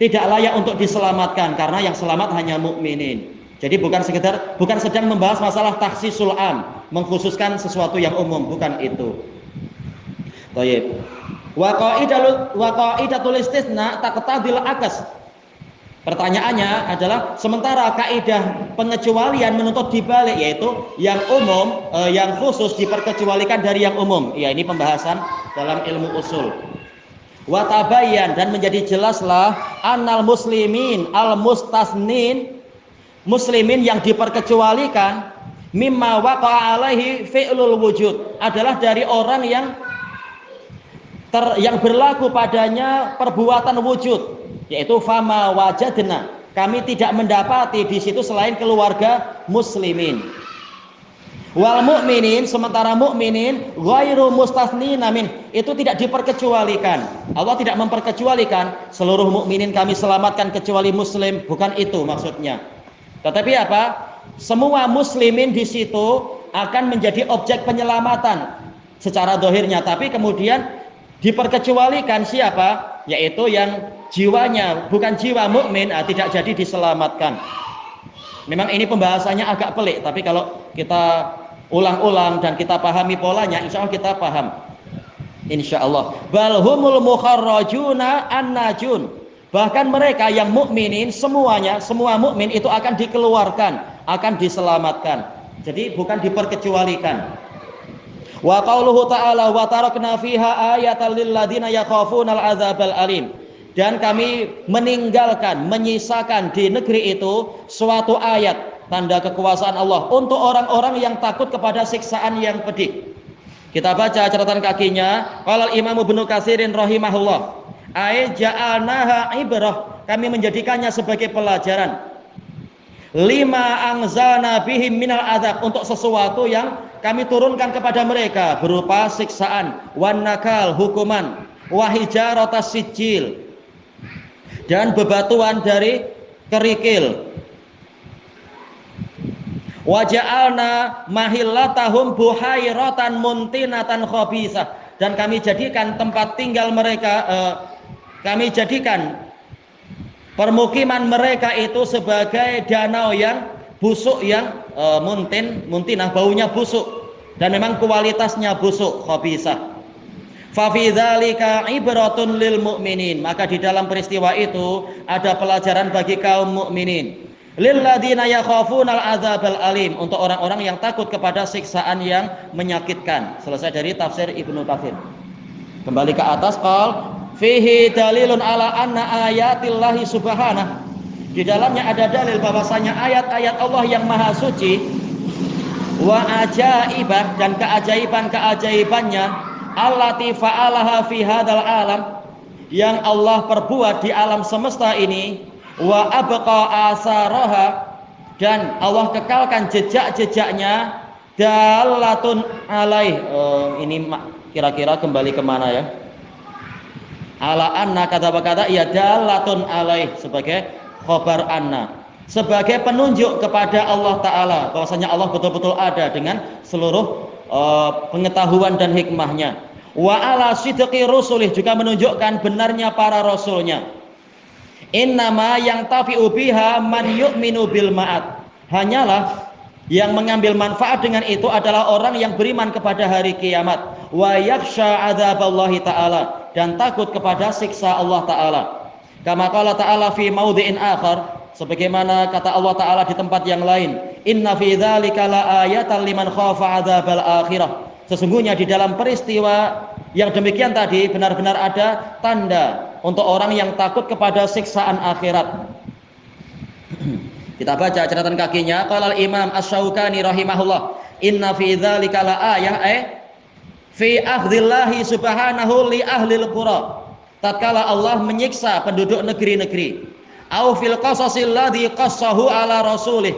tidak layak untuk diselamatkan karena yang selamat hanya mukminin. Jadi bukan sedang membahas masalah takhsisul am, mengkhususkan sesuatu yang umum, bukan itu. Baik. Wa qaidatul istisna taqtadil akas. Pertanyaannya adalah, sementara kaidah pengecualian menuntut dibalik, yaitu yang umum, yang khusus diperkecualikan dari yang umum. Ya, ini pembahasan dalam ilmu usul. Wa tabayyan, dan menjadi jelaslah annal muslimin al mustasnin, muslimin yang diperkecualikan, mimma waqa'a alaihi fi'lul wujud, adalah dari orang yang berlaku padanya perbuatan wujud, yaitu fama wajadna, kami tidak mendapati di situ selain keluarga muslimin. Wal mukminin, sementara mukminin ghairu mustasnina min, itu tidak diperkecualikan. Allah tidak memperkecualikan seluruh mukminin kami selamatkan kecuali muslim, bukan itu maksudnya. Tetapi apa? Semua muslimin di situ akan menjadi objek penyelamatan secara dohirnya, tapi kemudian diperkecualikan siapa? Yaitu yang jiwanya bukan jiwa mukmin, tidak jadi diselamatkan. Memang ini pembahasannya agak pelik, tapi kalau kita ulang-ulang dan kita pahami polanya, insya Allah kita paham. Insya Allah. Bal humul mukharrajuna an-najun. Bahkan mereka yang mukminin semuanya, semua mukmin itu akan dikeluarkan, akan diselamatkan. Jadi bukan diperkecualikan. Wa qauluhu ta'ala wa tarakna fiha ayatan lil ladzina yakhafuna al-'adzabal alim. Dan kami meninggalkan, menyisakan di negeri itu suatu ayat, tanda kekuasaan Allah untuk orang-orang yang takut kepada siksaan yang pedih. Kita baca catatan kakinya. Qala al-Imam Ibnu Katsirin rahimahullah, ai ja'alnaha ibrah, kami menjadikannya sebagai pelajaran. Lima anzalna bihim minal adzab, untuk sesuatu yang kami turunkan kepada mereka berupa siksaan, wan nakal, hukuman, wa hijaratas sijil, dan bebatuan dari kerikil. Wa ja'alna mahillatahum buhairatan muntinatan khabisah, dan kami jadikan tempat tinggal mereka, kami jadikan permukiman mereka itu sebagai danau yang busuk yang muntinah, baunya busuk dan memang kualitasnya busuk, khabisah. Fa fi dzalika ibratun lil mu'minin, maka di dalam peristiwa itu ada pelajaran bagi kaum mukminin. Lil ladzina yakhafuna al adzabal alim, untuk orang-orang yang takut kepada siksaan yang menyakitkan. Selesai dari tafsir Ibnu Katsir. Kembali ke atas, qal fihi dalilun ala anna ayatillahi subhanahu, di dalamnya ada dalil bahwasanya ayat-ayat Allah yang maha suci, wa ajaibah, dan keajaiban-keajaibannya, allati fa'alaha fi hadzal alam, yang Allah perbuat di alam semesta ini, wa abqa asaraha, dan Allah kekalkan jejak-jejaknya, dalatun alaih. Ini kira-kira kembali kemana ya? Ala anna kata-kata ya dalatun alaih, sebagai khobar anna, sebagai penunjuk kepada Allah Ta'ala bahwasanya Allah betul-betul ada dengan seluruh pengetahuan dan hikmahnya. Wa ala sidqi rusulih, juga menunjukkan benarnya para rasulnya. Innama yang tafi'u biha man yu'minu bil ma'ad, hanyalah yang mengambil manfaat dengan itu adalah orang yang beriman kepada hari kiamat. Wa yakhsha adzaballahi ta'ala, dan takut kepada siksa Allah Ta'ala. Kama qala ta'ala fi maudhi'in akhar, sebagaimana kata Allah Ta'ala di tempat yang lain, inna fi dzalika la ayatan liman khafa adzabal akhirah, sesungguhnya di dalam peristiwa yang demikian tadi benar-benar ada tanda untuk orang yang takut kepada siksaan akhirat. Kita baca catatan kakinya. Qala al-Imam Asy-Syaukani rahimahullah, inna fi dzalika la ayah fi akhdhillahi subhanahu li ahlil qura, tatkala Allah menyiksa penduduk negeri-negeri, au fil qasasil ladzi qassahu ala rasulih,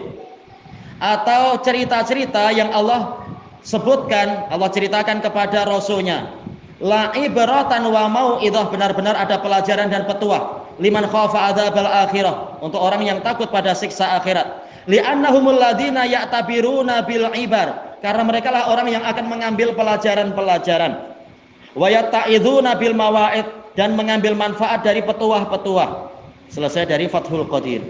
atau cerita-cerita yang Allah sebutkan, Allah ceritakan kepada rasulnya. La ibratan wa mau'idzah, benar-benar ada pelajaran dan petuah. Liman khafa adzabal akhirah, untuk orang yang takut pada siksa akhirat. Li'annahumul ladzina ya'tabiruna bil ibar, karena mereka lah orang yang akan mengambil pelajaran-pelajaran. Wa yatta'idzuna bil mawa'id, dan mengambil manfaat dari petuah-petuah. Selesai dari Fathul Qadir.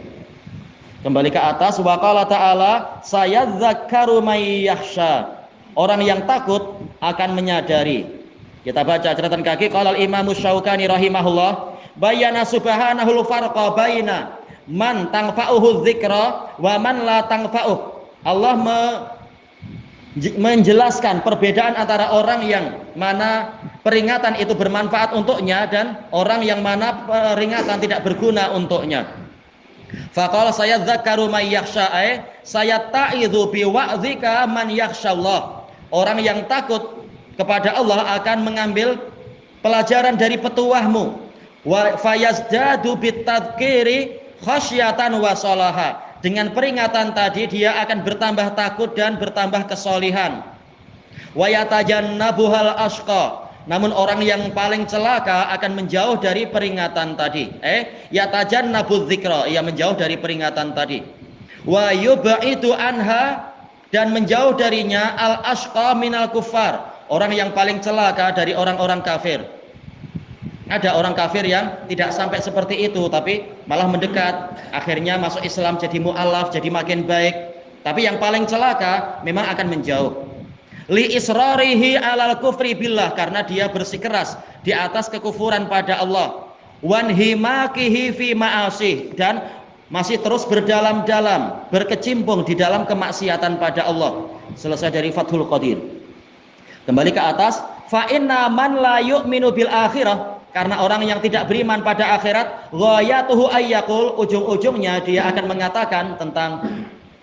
Kembali ke atas, wa qala ta'ala sayadzakkaru may yakhsha, orang yang takut akan menyadari. Kita baca catatan kaki. Qala al-Imam Asy-Syaukani rahimahullah, bayana subhanahul farqa baina man tanfa'uhu dzikra wa man la tanfa'uh. Allah menjelaskan perbedaan antara orang yang mana peringatan itu bermanfaat untuknya dan orang yang mana peringatan tidak berguna untuknya. Faqala sayadzakkaru may yakhsha, sayatta'idzu bi wa'dzika man yakhshallah, orang yang takut kepada Allah akan mengambil pelajaran dari petuahmu. Wa fayazdadu bitadhkiri khasyatan wa salaha, dengan peringatan tadi dia akan bertambah takut dan bertambah kesolihan. Wa yatajannabuhal ashqa, namun orang yang paling celaka akan menjauh dari peringatan tadi. Yatajannabudz dzikra, ia menjauh dari peringatan tadi. Wa yub'idu anha, dan menjauh darinya al ashqa minal kuffar, orang yang paling celaka dari orang-orang kafir. Ada orang kafir yang tidak sampai seperti itu, tapi malah mendekat, akhirnya masuk Islam, jadi mu'alaf, jadi makin baik. Tapi yang paling celaka memang akan menjauh. Li israrihi alal kufri billah, karena dia bersikeras di atas kekufuran pada Allah. Wan himakihi fi ma'asih, dan masih terus berdalam-dalam, berkecimpung di dalam kemaksiatan pada Allah. Selesai dari Fathul Qadir. Kembali ke atas, fa inna man la yu'minu bil akhirah, karena orang yang tidak beriman pada akhirat, ghayatuhu ayyaqul, ujung-ujungnya dia akan mengatakan tentang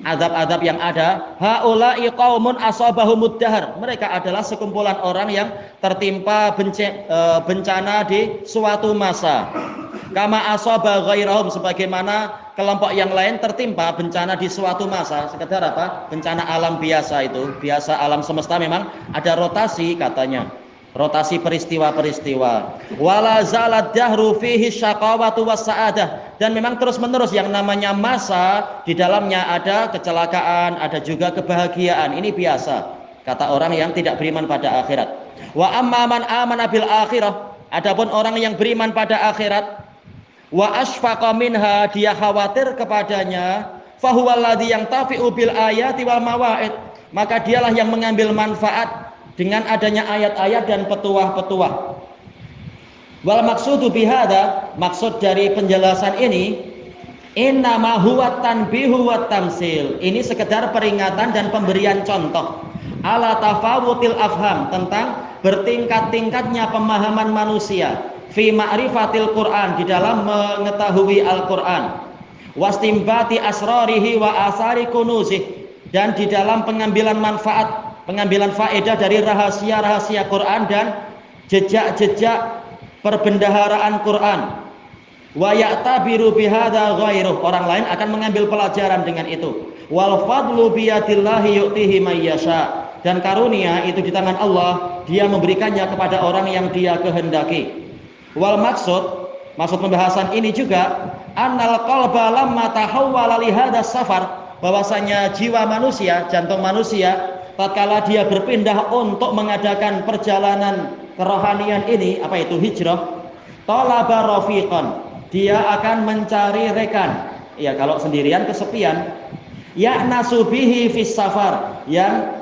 azab-azab yang ada, haula'i qaumun asabahumud dahar, mereka adalah sekumpulan orang yang tertimpa bencana di suatu masa. Kama asaba ghairahum, sebagaimana kelompok yang lain tertimpa bencana di suatu masa. Sekedar apa? Bencana alam biasa itu, biasa alam semesta memang ada rotasi katanya. Rotasi peristiwa-peristiwa. Wala zalad dahru fihi syaqawatu was-sa'adah, dan memang terus-menerus yang namanya masa di dalamnya ada kecelakaan, ada juga kebahagiaan. Ini biasa kata orang yang tidak beriman pada akhirat. Wa amma man amana bil akhirah, adapun orang yang beriman pada akhirat, wa asfaqa minha, dia khawatir kepadanya, fahuwallazi yantafi'u bil ayati wal mawa'id, maka dialah yang mengambil manfaat dengan adanya ayat-ayat dan petuah-petuah. Wal maksudu bihada, maksud dari penjelasan ini, innama huwa tanbihu wat tamsil, ini sekedar peringatan dan pemberian contoh ala tafawutil afham, tentang bertingkat-tingkatnya pemahaman manusia fi ma'rifatil Quran, di dalam mengetahui Al-Quran, wastimbati asrarihi wa asari kunuzih, dan di dalam pengambilan manfaat, pengambilan faedah dari rahasia-rahasia Quran dan jejak-jejak perbendaharaan Quran. Wa ya'tabiru bihadza ghairuh, orang lain akan mengambil pelajaran dengan itu. Wal fadlu biyadillahi yu'tihi may yasha, dan karunia itu di tangan Allah, dia memberikannya kepada orang yang dia kehendaki. Wal maksud pembahasan ini juga annal qalba lamma tahawwala li hadzal safar, bahwasanya jiwa manusia, jantung manusia, tatkala dia berpindah untuk mengadakan perjalanan kerohanian ini, apa itu hijrah, talaba rafiqan, dia akan mencari rekan. Ya, kalau sendirian kesepian. Ya'nasu bihi fis safar, yang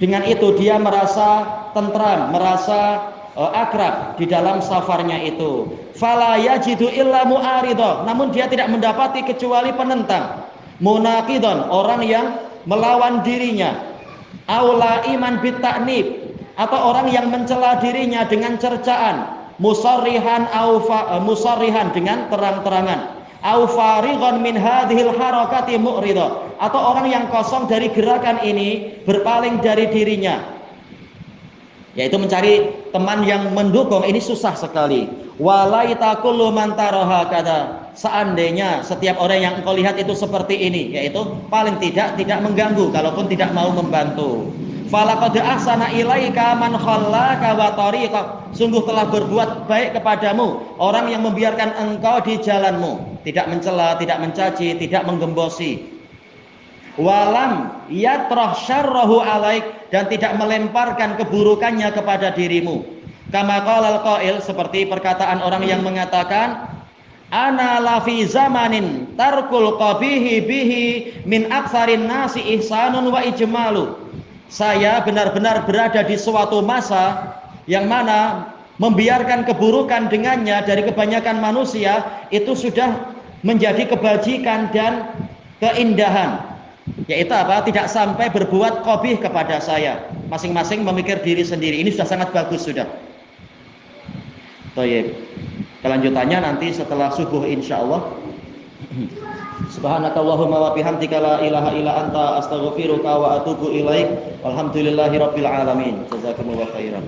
dengan itu dia merasa tentram, merasa akrab di dalam safarnya itu. Fala yajidu illa mu'aridha, namun dia tidak mendapati kecuali penentang. Munaqidon, orang yang melawan dirinya. Aula iman bitaknib, atau orang yang mencela dirinya dengan cercaan. Musarrihan musarrihan, dengan terang-terangan. Au farighan min hadhil harakati mu'ridha, atau orang yang kosong dari gerakan ini, berpaling dari dirinya, yaitu mencari teman yang mendukung. Ini susah sekali. Walaita kullu man taraha kada, seandainya setiap orang yang engkau lihat itu seperti ini, yaitu paling tidak mengganggu, kalaupun tidak mau membantu. Falaqad ahsana ilaika man khallaka wa tariqak, sungguh telah berbuat baik kepadamu orang yang membiarkan engkau di jalanmu, tidak mencela, tidak mencaci, tidak menggembosi. Walam yatrah syarrahu alaik, dan tidak melemparkan keburukannya kepada dirimu. Kama qalal qail, seperti perkataan orang yang mengatakan, ana la fi zamanin tarkul qabihi bihi min aktsarin nasi ihsanun wa ijmalu, saya benar-benar berada di suatu masa yang mana membiarkan keburukan dengannya dari kebanyakan manusia itu sudah menjadi kebajikan dan keindahan. Yaitu apa? Tidak sampai berbuat qabih kepada saya. Masing-masing memikir diri sendiri. Ini sudah sangat bagus sudah. Baik. Kelanjutannya nanti setelah subuh insyaallah. Subhanakallahumma wa bihamdika la ilaha illa anta astaghfiruka wa atubu ilaik. Walhamdulillahirabbil alamin. Jazakumullahu khairan.